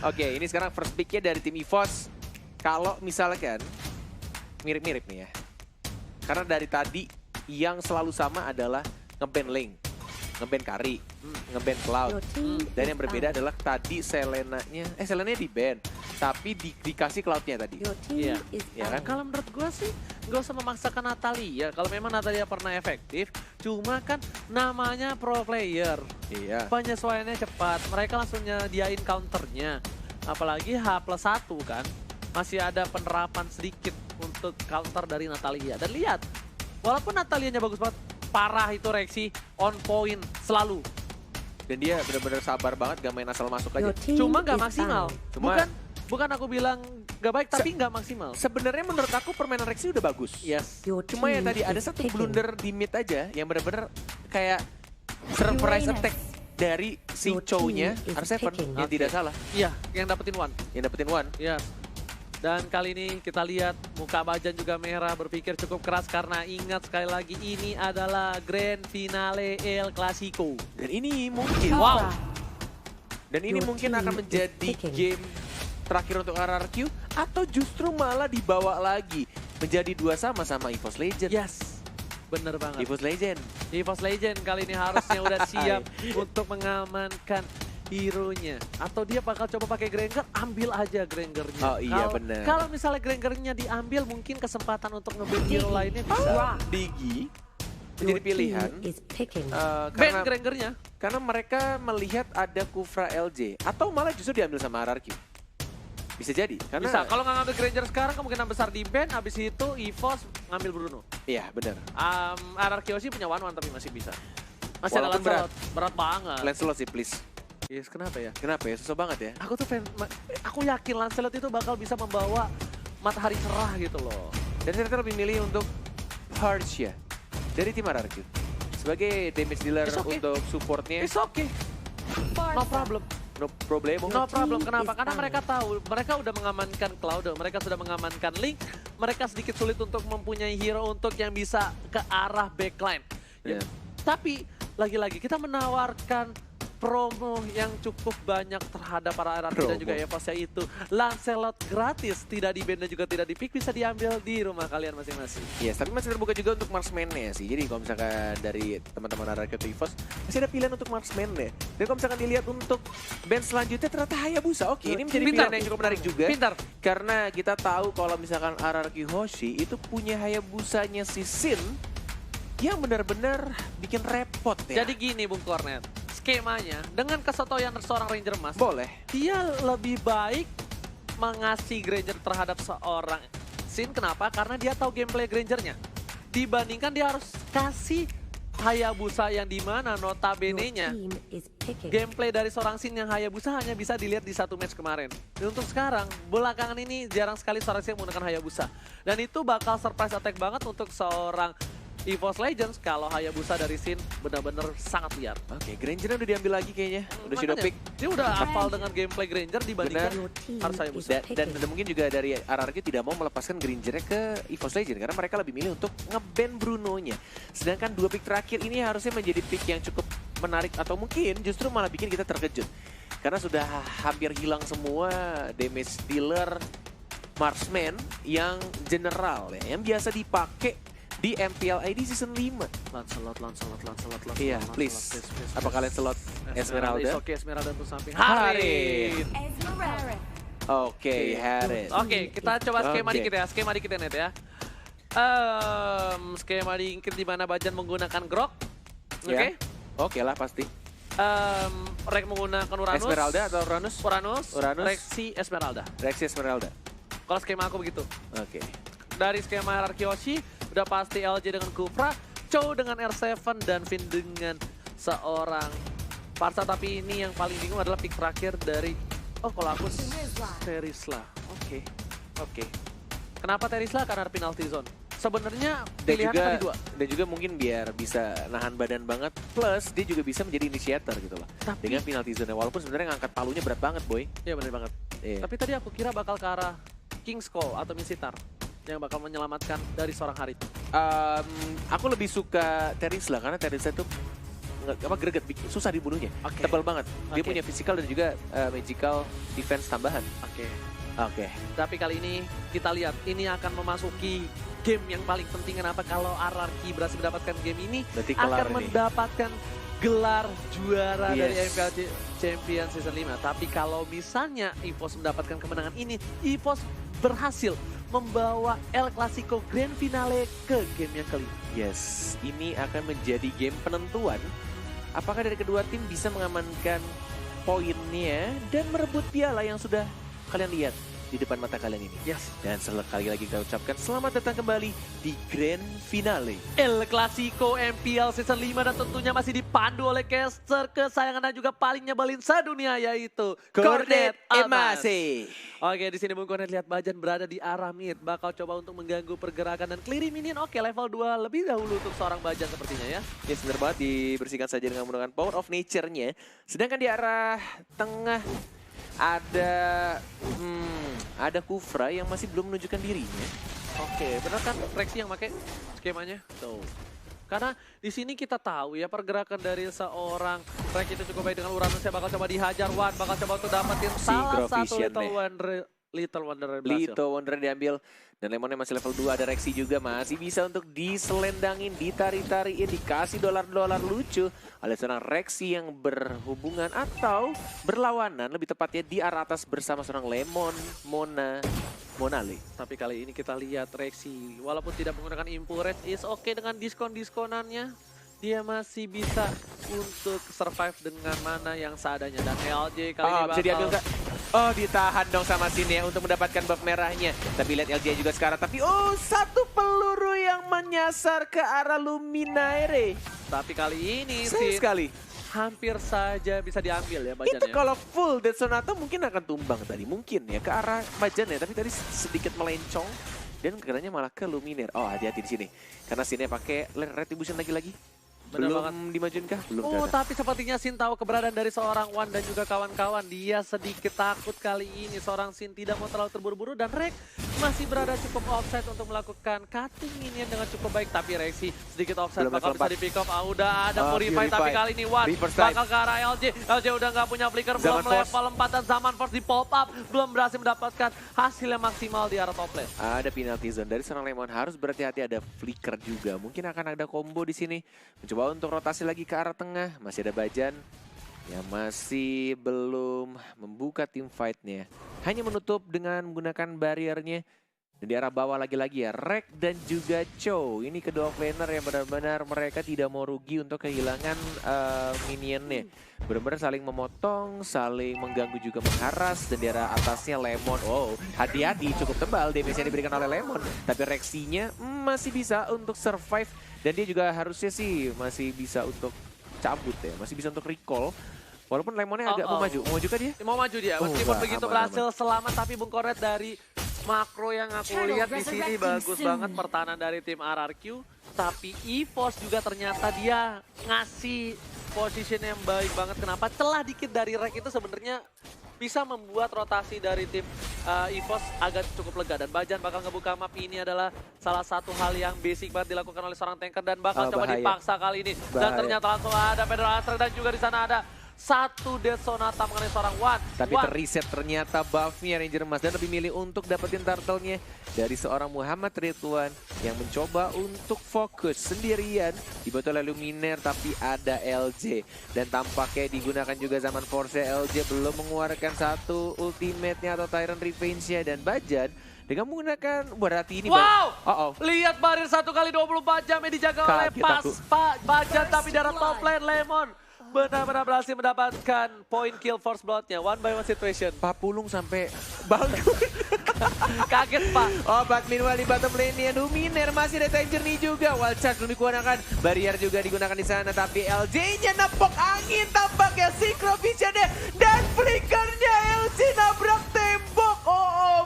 Oke, ini sekarang first pick-nya dari tim EVOS. Kalau misalkan mirip-mirip nih ya. Karena dari tadi yang selalu sama adalah nge-ban Link, nge-ban Kari, nge-ban Cloud. Dan yang berbeda adalah tadi Selenanya di-ban, tapi dikasih Cloud-nya tadi. Iya. Ya kan? Kalau menurut gue sih nggak usah memaksakan Natalia. Kalau memang Natalia pernah efektif, cuma kan namanya pro player. Iya. Penyesuaiannya cepat, mereka langsung nyediain counternya. Apalagi H+1 kan, masih ada penerapan sedikit untuk counter dari Natalia. Dan lihat, walaupun Natalianya bagus banget, parah itu Rexy, on point, selalu. Dan dia benar-benar sabar banget, gak main asal masuk aja. Cuma nggak maksimal. Cuma- Bukan aku bilang nggak baik, tapi nggak maksimal. Sebenarnya menurut aku permainan Rexy udah bagus. Yes. Cuma ya tadi ada satu blunder di mid aja yang benar-benar kayak surprise attack dari si Chow-nya, R7 yang tidak salah, Iya, yang dapetin one. yang dapetin one. Iya. Dan kali ini kita lihat muka Bajan juga merah, berpikir cukup keras karena ingat sekali lagi ini adalah grand finale El Clasico. Dan ini mungkin, Wow. dan ini mungkin akan menjadi game terakhir untuk RRQ atau justru malah dibawa lagi menjadi 2 sama EVOS Legend. Yes, bener banget. EVOS Legend. EVOS Legend kali ini harusnya udah siap untuk mengamankan hero-nya. Atau dia bakal coba pakai Granger, ambil aja Grangernya. Oh iya, bener. Kalau misalnya Grangernya diambil, mungkin kesempatan untuk nge-ban hero lainnya bisa. Digi menjadi pilihan Ban karena, Grangernya. karena mereka melihat ada Kufra LJ atau malah justru diambil sama RRQ. Bisa jadi, karena Bisa, kalau nggak ngambil Granger sekarang kemungkinan besar di ban, habis itu EVOS ngambil Bruno. iya benar. RRQ sih punya one tapi masih bisa. Masih ada Walaupun berat. Lancelot, berat banget. Lancelot sih please. Yes, kenapa ya? Kenapa ya? Susah banget ya. Aku tuh aku yakin Lancelot itu bakal bisa membawa matahari cerah gitu loh. Dan ternyata lebih milih untuk Harsha dari tim RRQ sebagai damage dealer It's okay. untuk supportnya. It's okay, no problem. No problem. No problem, kenapa? Karena mereka tahu, mereka udah mengamankan Cloud, mereka sudah mengamankan Link, mereka sedikit sulit untuk mempunyai hero untuk yang bisa ke arah backline. Ya, Yeah. tapi lagi-lagi kita menawarkan promo yang cukup banyak terhadap para RRQ dan juga EVOS, yaitu Lancelot gratis, tidak di-ban dan juga tidak di-pick, bisa diambil di rumah kalian masing-masing. Yes, tapi masih terbuka juga untuk marksman-nya sih. Jadi kalau misalkan dari teman-teman RRQ atau EVOS, masih ada pilihan untuk marksman-nya. Dan kalau misalkan dilihat untuk band selanjutnya ternyata Hayabusa. Oke, ini menjadi Pintar. pilihan yang cukup menarik juga. Pintar. Karena kita tahu kalau misalkan RRQ Hoshi itu punya Hayabusanya si Sin yang benar-benar bikin repot ya. Jadi gini Bung Kornet, skemanya dengan kesotoyan seorang Ranger Mas, boleh. dia lebih baik mengasih Granger terhadap seorang Sin. Kenapa? Karena dia tahu gameplay Grangernya. Dibandingkan dia harus kasih Hayabusa yang dimana notabene-nya gameplay dari seorang Sin yang Hayabusa hanya bisa dilihat di satu match kemarin. Dan untuk sekarang, belakangan ini jarang sekali seorang Sin menggunakan Hayabusa. Dan itu bakal surprise attack banget untuk seorang EVOS Legends kalau Hayabusa dari Sin benar-benar sangat liar. Oke, Grangernya udah diambil lagi kayaknya. Udah sudah Makanya, pick. dia udah hafal dengan gameplay Granger dibandingkan harus Hayabusa. Dan mungkin juga dari RRQ tidak mau melepaskan Grangernya ke EVOS Legend karena mereka lebih milih untuk nge-ban Bruno-nya. Sedangkan 2 pick terakhir ini harusnya menjadi pick yang cukup menarik atau mungkin justru malah bikin kita terkejut. Karena sudah hampir hilang semua damage dealer marksman yang general ya, yang biasa dipakai di MPL ID Season 5. Lancelot. Iya, please. Apakah Lancelot Esmeralda? Oke, Esmeralda untuk samping. Harit. Oke, Oke. Harit. Oke, kita coba skema Oke. dikit ya. Skema dikit ya, Net ya. Skema dikit di mana Bajan menggunakan Grok. Oke. Ya. Oke lah pasti. Rek menggunakan Uranus. Esmeralda atau Uranus? Uranus. Uranus. Rexy Esmeralda. Rexy Esmeralda. Kalau skema aku begitu. Oke. Dari skema RRQ Hoshi, udah pasti LJ dengan Kufra, Chow dengan R7, dan Finn dengan seorang Parsa. Tapi ini yang paling bingung adalah pick terakhir dari, kalau aku Terisla. Oke. Kenapa Terisla? Karena penalty zone. Sebenarnya pilihannya tadi 2. Dan juga mungkin biar bisa nahan badan banget, plus dia juga bisa menjadi initiator gitu loh. Dengan penalty zone, walaupun sebenarnya ngangkat palunya berat banget, boy. Iya bener banget. Iya. Tapi tadi aku kira bakal ke arah King's Call atau Misitar yang bakal menyelamatkan dari seorang Harit. Aku lebih suka Terisla karena Terisla tuh greget, susah dibunuhnya. Tebal banget. Dia punya physical dan juga magical defense tambahan. Oke. Tapi kali ini kita lihat ini akan memasuki game yang paling penting. Kenapa? Kalau RRQ berhasil mendapatkan game ini akan mendapatkan gelar juara dari MPL Champion Season 5. Tapi kalau misalnya EVOS mendapatkan kemenangan ini, EVOS berhasil membawa El Clasico Grand Finale ke game yang kelima. Yes, ini akan menjadi game penentuan apakah dari kedua tim bisa mengamankan poinnya dan merebut piala yang sudah kalian lihat di depan mata kalian ini. Yes. Dan sekali lagi kita ucapkan selamat datang kembali di Grand Finale. El Clasico MPL Season 5 dan tentunya masih dipandu oleh caster kesayangan dan juga paling nyebelin sedunia yaitu Cornet Amase. Oke, di sini Bung Cornet lihat Bajan berada di arah mid, bakal coba untuk mengganggu pergerakan dan clearing minion. Oke, level 2 lebih dahulu untuk seorang Bajan sepertinya ya. Ya benar banget, dibersihkan saja dengan menggunakan Power of Nature-nya. Sedangkan di arah tengah ada Kufra yang masih belum menunjukkan dirinya. Oke, benar kan Rexy yang pakai skemanya? Tuh. Karena di sini kita tahu ya pergerakan dari seorang Rex itu cukup baik dengan Uranus. Saya bakal coba dihajar Wan, bakal coba untuk dapetin salah satu Little Wonder diambil. Dan Lemonnya masih level 2, ada Rexy juga masih bisa untuk diselendangin, ditarik-tarikin, dikasih dolar-dolar lucu oleh seorang Rexy yang berhubungan atau berlawanan lebih tepatnya di arah atas bersama seorang Lemon, Monale. Tapi kali ini kita lihat Rexy walaupun tidak menggunakan Impulse is oke dengan diskon-diskonannya. Dia masih bisa untuk survive dengan mana yang seadanya. Dan LJ kali ini bakal... bisa diambil nggak? Oh, ditahan dong sama Sin ya untuk mendapatkan buff merahnya. Tapi lihat LJ juga sekarang. Tapi satu peluru yang menyasar ke arah Luminaire. Tapi kali ini sayang sekali. Hampir saja bisa diambil ya Bajan. Itu kalau full Death Sonata mungkin akan tumbang tadi. Mungkin ya ke arah Bajan ya. Tapi tadi sedikit melencong. Dan kerennya malah ke Luminaire. Oh, hati-hati di sini. Karena Sinnya pakai Retribution lagi-lagi. Belum dimajuin kah? Belum. Tapi sepertinya Sin tahu keberadaan dari seorang Wan dan juga kawan-kawan. Dia sedikit takut kali ini. Seorang Sin tidak mau terlalu terburu-buru dan Rex masih berada cukup offside untuk melakukan cutting minion dengan cukup baik. Tapi Rexy sedikit offside bakal bisa di pick up. Udah ada Purify tapi kali ini Wan bakal ke arah LJ. LJ udah nggak punya flicker, belum level 4 dan Zaman Force di pop up. Belum berhasil mendapatkan hasil yang maksimal di arah top lane. Ada penalty zone dari seorang Lemon, harus berhati-hati, ada flicker juga. Mungkin akan ada combo di sini. Mencoba untuk rotasi lagi ke arah tengah. Masih ada Bajan yang masih belum membuka tim fight-nya. Hanya menutup dengan menggunakan barriernya. Dan di arah bawah lagi-lagi ya, Rek dan juga Cho. Ini kedua laner yang benar-benar mereka tidak mau rugi untuk kehilangan minionnya. Benar-benar saling memotong, saling mengganggu juga mengharas. Dan di arah atasnya Lemon. Hati-hati, cukup tebal damage yang diberikan oleh Lemon. Tapi Rexy-nya masih bisa untuk survive. Dan dia juga harusnya sih masih bisa untuk cabut ya, masih bisa untuk recall. Walaupun Lemonnya agak mau maju. Mau maju kah dia? Mau maju dia, meskipun begitu berhasil selamat. Tapi Bung Cornet dari makro yang aku lihat di sini bagus banget pertahanan dari tim RRQ. Tapi EVOS juga ternyata dia ngasih position yang baik banget. Kenapa? Celah dikit dari Rex itu sebenarnya bisa membuat rotasi dari tim EVOS agak cukup lega. Dan Bajan bakal ngebuka map. Ini adalah salah satu hal yang basic banget dilakukan oleh seorang tanker. Dan bakal coba dipaksa kali ini. Dan ternyata langsung ada Pedro Astra dan juga di sana ada satu Death Sonata mengenai seorang Wan. Tapi terreset ternyata buffnya Ranger Emas. Dan lebih milih untuk dapetin turtle-nya dari seorang Muhammad Ridwan yang mencoba untuk fokus sendirian. Dibantu oleh Luminaire tapi ada LJ. Dan tampaknya digunakan juga Zaman Force. LJ belum mengeluarkan satu ultimate-nya atau Tyrant Revenge-nya. Dan Bajan dengan menggunakan berarti ini lihat barir 1 kali 24 jam yang dijaga oleh Bajan. Tapi darah top lane Lemon benar-benar berhasil mendapatkan point kill force blood-nya. 1 by 1 situation. Pak Pulung sampai bangun. Kaget Pak. But meanwhile di bottom lane-nya Luminaire masih ada Tangerine juga. Wild Charge belum digunakan. Barrier juga digunakan di sana. Tapi LJ-nya nepok angin tampaknya. Synchro Vision-nya dan flickernya LJ nabrak tembok.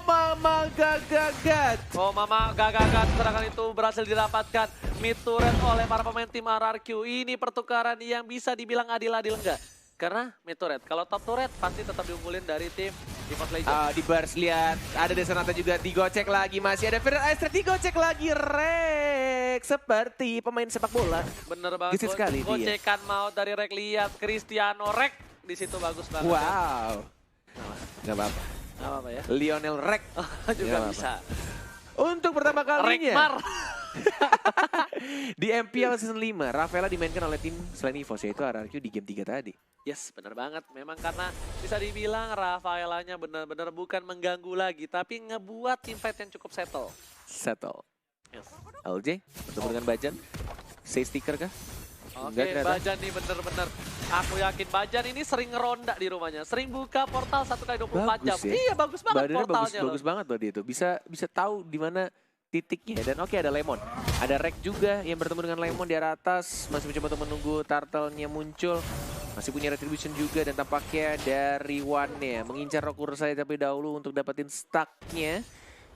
Mama gagagat. Mama gagagat. Serangan itu berhasil didapatkan mid turret oleh para pemain tim RRQ. Ini pertukaran yang bisa dibilang adil-adil enggak? Karena mid turret, kalau top turret pasti tetap diunggulin dari tim EVOS Legends. Di Bars lihat, ada Death Sonata juga digocek lagi. Masih ada Federal Astra digocek lagi. Rek seperti pemain sepak bola. Bener banget. Gesit sekali dia. Gocekan maut dari Rek, lihat Cristiano Rek di situ bagus banget. Wow. Gak apa-apa. Gak apa-apa ya. Lionel Rek Juga Nggak bisa. untuk pertama kalinya Rekmar. di MPL Season 5, Rafaela dimainkan oleh tim selain EVOS, yaitu RRQ di game 3 tadi. Yes, bener banget. Memang karena bisa dibilang Rafaelanya benar-benar bukan mengganggu lagi, tapi ngebuat team fight yang cukup Settle. Yes. LJ bertemu dengan Bajan. Say sticker kah? Oke, Enggak ternyata. Bajan nih bener-bener. Aku yakin Bajan ini sering ngeronda di rumahnya. Sering buka portal 1x24 jam. Bagus ya. Iya, bagus banget Badannya portalnya bagus banget loh dia tuh. Bisa tahu di mana titiknya. Dan oke, ada Lemon. Ada Rek juga yang bertemu dengan Lemon di arah atas. Masih mencoba untuk menunggu turtle-nya muncul. Masih punya retribution juga dan tampaknya dari One-nya mengincar Rokur saya terlebih dahulu untuk dapetin stack-nya.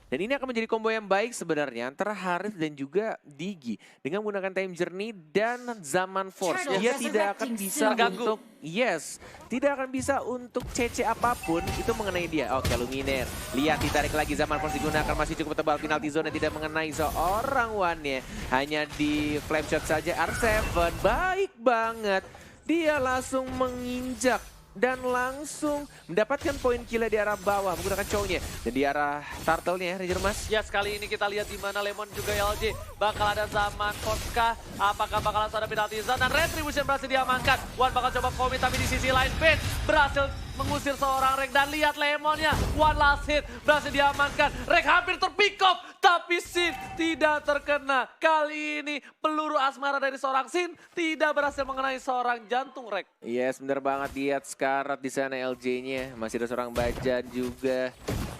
Dan ini akan menjadi combo yang baik sebenarnya antara Harith dan juga Digi. Dengan menggunakan Time Journey dan Zaman Force. Dia tidak akan bisa untuk... Yes, tidak akan bisa untuk CC apapun itu mengenai dia. Oke, Luminaire. Lihat, ditarik lagi, Zaman Force digunakan. Masih cukup tebal, penalty zone yang tidak mengenai seorang One-nya. Hanya di flame shot saja. R7, baik banget. Dia langsung menginjak dan langsung mendapatkan poin kill di arah bawah menggunakan chow-nya. Dan di arah turtle-nya, Ranger Mas. Ya, sekali ini kita lihat di mana Lemon juga LJ. Bakal ada Zaman Force kah? Apakah bakal langsung ada penalti zone? Dan retribution berhasil diamankan. One bakal coba commit, tapi di sisi lain Ben berhasil mengusir seorang Rek. Dan lihat Lemonnya, one last hit berhasil diamankan. Rek hampir terpick off, tapi Sin tidak terkena. Kali ini peluru asmara dari seorang Sin tidak berhasil mengenai seorang jantung Rek. Yes, bener banget. Lihat sekarat di sana LJ-nya. Masih ada seorang Bajan juga.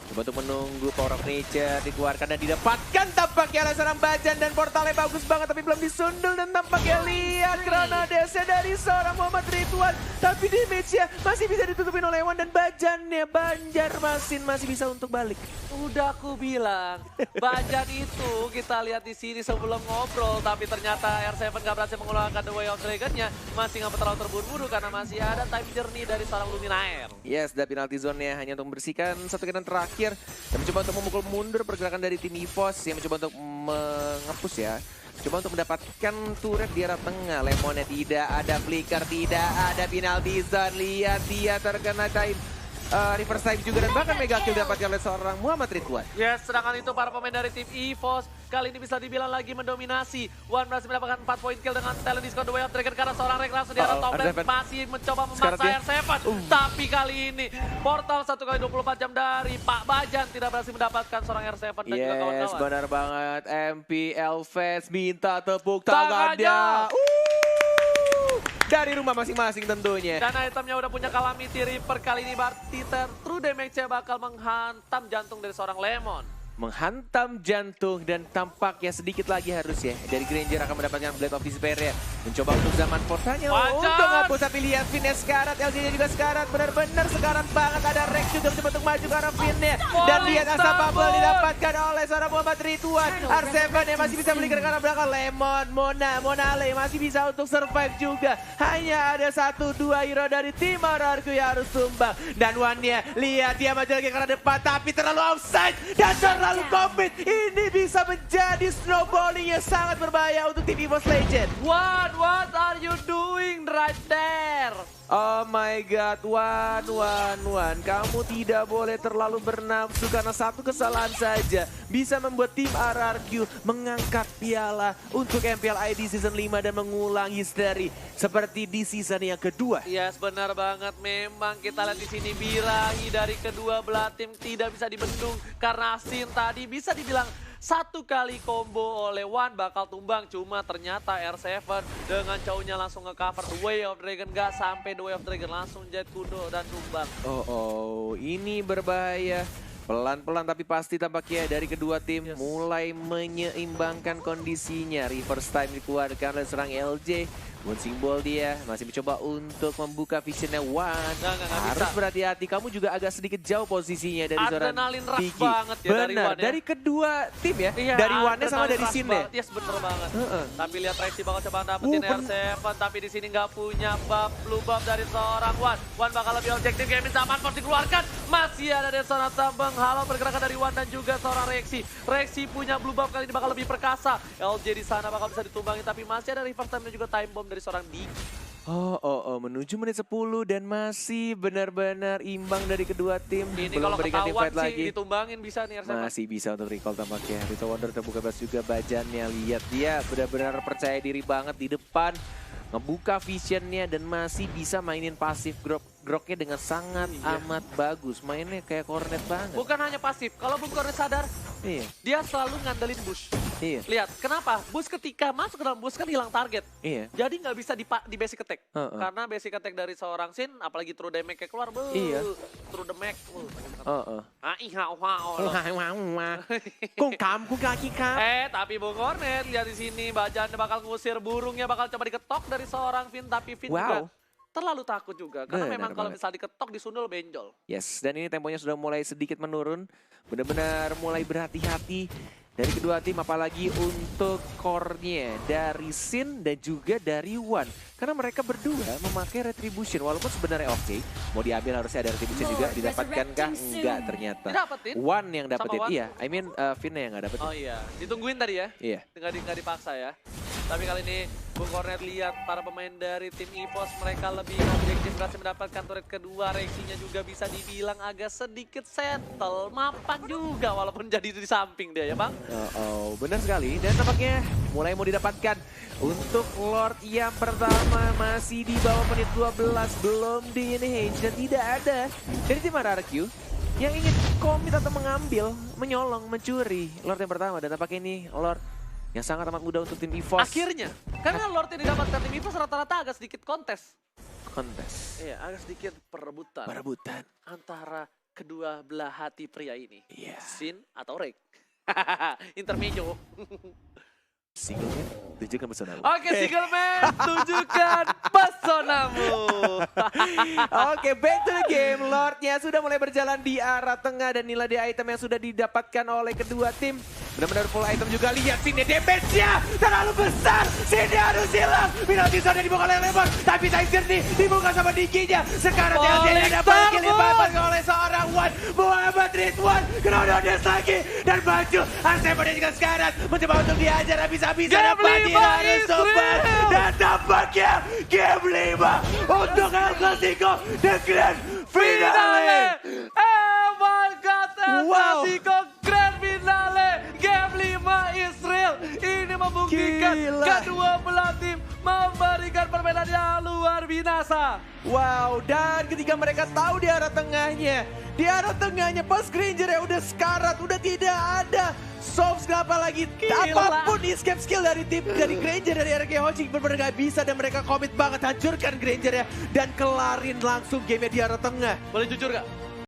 Coba untuk menunggu Power of Nature dikeluarkan dan didapatkan tampaknya oleh seorang Bajan. Dan portalnya bagus banget tapi belum disundul. Dan tampaknya lihat granadesnya dari seorang Muhammad Ridwan. Tapi damage-nya masih bisa ditutupin oleh One. Dan Bajannya, Banjarmasin masih bisa untuk balik. Udah aku bilang, Bajan itu kita lihat di sini sebelum ngobrol. Tapi ternyata R7 gak berhasil mengeluarkan The Way of Dragon-nya. Masih gak terlalu terburu-buru karena masih ada Time Journey dari seorang Luminaire. Yes, dan penalty zone-nya hanya untuk membersihkan satu keadaan terakhir. Dan mencoba untuk memukul mundur pergerakan dari tim EVOS yang mencoba untuk mengepus ya. Coba untuk mendapatkan turret di arah tengah. Lemonnya tidak ada flicker, tidak ada penalty zone. Lihat dia terkena time reverse time juga dan bahkan mega kill didapatkan oleh seorang Muhammad Ridwan. Yes, sedangkan itu para pemain dari tim EVOS kali ini bisa dibilang lagi mendominasi. One berhasil mendapatkan 4 poin kill dengan talent discount The Way of Dragon karena seorang Rek langsung di arah top lane masih mencoba memaksa R7. Tapi kali ini portal 1x24 jam dari Pak Bajan tidak berhasil mendapatkan seorang R7 dan juga kawan-kawan. Yes, benar banget. MPL fans minta tepuk tangannya. Dari rumah masing-masing tentunya. Dan itemnya udah punya Calamity Reaper. Kali ini berarti true damage-nya bakal menghantam jantung dari seorang Lemon. Menghantam jantung dan tampaknya sedikit lagi harusnya dari Granger akan mendapatkan Blade of Despair. Mencoba untuk Zaman Force hanya untuk ngapus, tapi lihat Finnya sekarat, LJ-nya juga sekarat, benar-benar sekarat banget. Ada Rex juga mencoba untuk maju ke arah Finnya. Dan lihat Asa Bubble didapatkan oleh seorang Muhammad Ridwan. R7 yang masih bisa beli ke arah belakang. Lemon, Monale masih bisa untuk survive juga. Hanya ada 1-2 hero dari tim RRQ yang harus tumbang. Dan One-nya, lihat dia maju lagi ke arah depan, tapi terlalu offside dan terlalu komit. Ini bisa menjadi snowballing yang sangat berbahaya untuk tim EVOS Legend. What are you doing right there? Oh my god, One. Kamu tidak boleh terlalu bernafsu karena satu kesalahan saja bisa membuat tim RRQ mengangkat piala untuk MPL ID Season 5 dan mengulang history seperti di season yang kedua. Yes, benar banget. Memang kita lihat di sini birahi dari kedua belah tim tidak bisa dibendung karena Sin tadi bisa dibilang satu kali combo oleh One bakal tumbang. Cuma ternyata R7 dengan cowoknya langsung nge-cover The Way of Dragon. Gak sampai The Way of Dragon langsung jet kudo dan tumbang. Oh, ini berbahaya. Pelan-pelan tapi pasti tampaknya dari kedua tim mulai menyeimbangkan kondisinya. Reverse time dikeluarkan oleh serang LJ. Moon Simbol dia masih mencoba untuk membuka visionnya One. Harus bisa. berhati-hati, kamu juga agak sedikit jauh posisinya dari seorang Adrenalin rush Digi. banget ya dari Benar, One ya. dari kedua tim ya. Iya, dari One-nya sama dari Sin ya. Yes, bener banget. Tapi lihat Rexy bakal coba dapetin R7, tapi di sini nggak punya blue buff dari seorang One. One bakal lebih objektif, game Zaman Force dikeluarkan. Masih Masih ada Desonata menghalau pergerakan dari Wan dan juga seorang Rexy. Rexy punya blue buff kali ini bakal lebih perkasa. LJ di sana bakal bisa ditumbangi, tapi masih ada reverse time dan juga time bomb dari seorang Digi. Menuju menit 10 dan masih benar-benar imbang dari kedua tim. Ini Belum kalau berikan ketahuan fight sih lagi. ditumbangin bisa nih RCM. Masih bisa untuk recall tampaknya. Rito Wonder terbuka bebas juga bajannya. Lihat dia benar-benar percaya diri banget di depan. Ngebuka visionnya dan masih bisa mainin pasif groknya dengan sangat amat bagus. Mainnya kayak Cornet banget. Bukan hanya pasif, kalau Bung Cornet sadar, Iya. dia selalu ngandelin bush. Iya. Lihat, kenapa? Bush ketika masuk ke dalam bush kan hilang target. Iya. Jadi nggak bisa di basic attack. Heeh. Karena basic attack dari seorang Sin, apalagi true damage kayak keluar. Iya. True damage. Kung kaki kam. Tapi Bung Cornet lihat di sini Bajan bakal ngusir burungnya, bakal coba diketok dari seorang Vin, tapi Vin juga terlalu takut juga. Karena Benar memang kalau banget. misalnya diketok disundul benjol. Yes, dan ini temponya sudah mulai sedikit menurun. Benar-benar mulai berhati-hati dari kedua tim, apalagi untuk core-nya dari Sin dan juga dari Wan. Karena mereka berdua memakai Retribution, walaupun sebenarnya oke. Mau diambil harusnya ada Retribution juga, didapatkankah? Enggak ternyata. Didapetin? Wan yang dapetin, Wan? iya. I mean Vin yang nggak dapetin. Oh iya, ditungguin tadi ya. Iya. Nggak dipaksa ya. Tapi kali ini Bung Cornet lihat para pemain dari tim EVOS mereka lebih objektif, berhasil mendapatkan turret kedua. Reaksinya juga bisa dibilang agak sedikit settle, mapan juga walaupun jadi di samping dia ya Bang. Benar sekali. Dan tampaknya mulai mau didapatkan untuk Lord yang pertama masih di bawah menit 12, belum di enhance dan tidak ada dari tim RRQ yang ingin komit atau mengambil, menyolong, mencuri Lord yang pertama. Dan tampaknya ini Lord yang sangat amat mudah untuk tim EVOS. Akhirnya, karena Lord yang didapatkan tim EVOS rata-rata agak sedikit kontes. Iya, agak sedikit perebutan. Antara kedua belah hati pria ini. Iya. Sin atau Rek. Intermedio. Single man, tunjukkan pesonamu. Oke, single man, tunjukkan pesonamu. Oke, back to the game. Lordnya sudah mulai berjalan di arah tengah dan nilai di item yang sudah didapatkan oleh kedua tim. Benar-benar full item juga. Lihat sini damage-nya terlalu besar. Sini harus hilang. Penalti sudah dibuka oleh Lemon. Tapi Tiger dibuka sama Diginya. Sekarang dia dapat kill oleh seorang Wan. Muhammad Ridwan. Kronodes lagi. Dan baju Arsepada juga sekarang mencoba untuk diajar habis-habisan. Game 5 harus sobat. Israel. Dan tampaknya game 5 untuk El Clasico The Grand Finale. Oh my God, El Wow. Clasico Grand Finale. Game 5 Israel. Ini membuktikan Gila. kedua belah tim memberikan permainan yang luar binasa. Wow, dan ketika mereka tahu di arah tengahnya pas Granger ya udah sekarat, udah tidak ada soft skill apalagi apapun escape skill dari tim dari Granger dari RRQ Hojing benar-benar gak bisa dan mereka komit banget hancurkan Granger ya dan kelarin langsung gamenya di arah tengah. Boleh jujur gak?